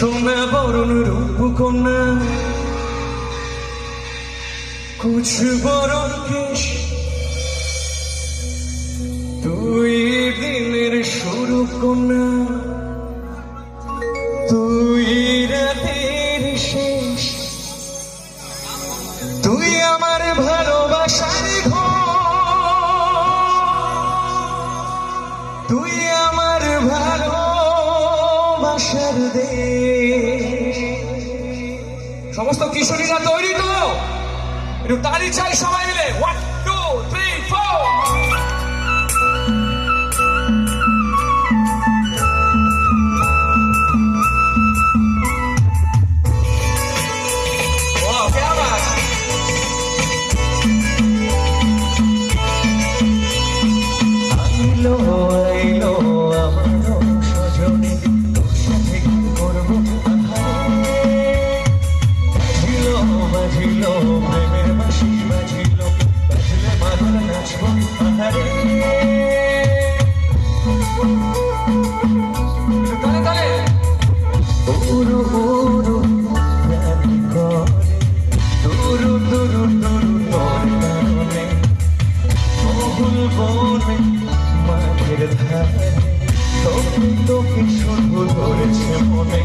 সোনা বরণ রূপ কন্যা কুছ বরণ কেশ, তুই দিনের শুরু কন্যা, তুই রাতের শেষ, তুই আমার ভালোবাসার ঘর, তুই আমার ভালোবাসার দেশ। সমস্ত কিশোরীরা তৈরি তো? একটু তালি চাই সবাই মিলে। 1 2 3 4। প্রেমের বাঁশি বাজিল, বাজলে মাদল নাচব আহারে। উরু উরু রানি করে, দুরু দুরু দুরু তোর কারণে, বহুল বনে মাঠের ধারে, তোকে তোকে শুধু ধরেছে মনে।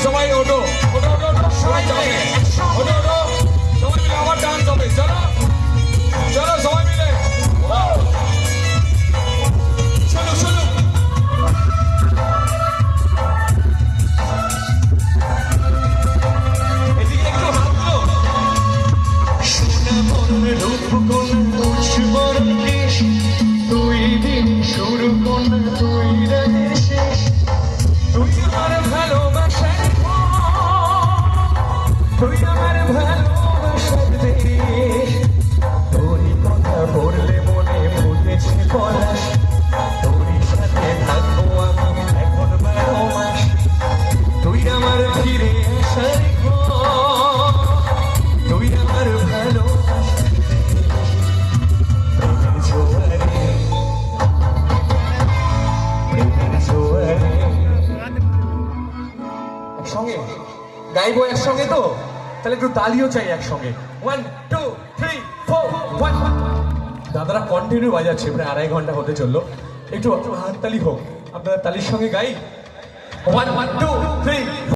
সবাই ওঠো, ওঠো ওঠো ওঠো, সবাই যাবে, ওঠো ওঠো, সবাই মিলে আবার ডান্স হবে। চলো চলো সবাই মিলে, চলো চলো। এদিকে একটু হাঁটলো। সোনা বরণ রূপ কন্যা কুছ বরণ কেশ, তুই দিন শুরু কন্যা, তুই রাতের শেষ, তুই আমার ভালোবাসার ঘর, তুই আমার ভালোবাসার দেশ। তোরই কথা বললে মনে ফুটেছে পলাশ, তোরই সাথে থাকবো আমি এখন 12 মাস, তুই আমার ফিরে আসার ঘর, তুই আমার ভালোবাসার দেশ। প্রেমের জোয়ারে, প্রেমের জোয়ারে। একসঙ্গে গাইবো, একসঙ্গে তো? তাহলে একটু তালিও চাই একসঙ্গে। 1 2 3 4 1। দাদারা কন্টিনিউ বাজাচ্ছে, প্রায় 2.5 ঘন্টা হতে চললো। একটু হাততালি হোক, আপনারা তালির সঙ্গে গাই। 1 1 2 3।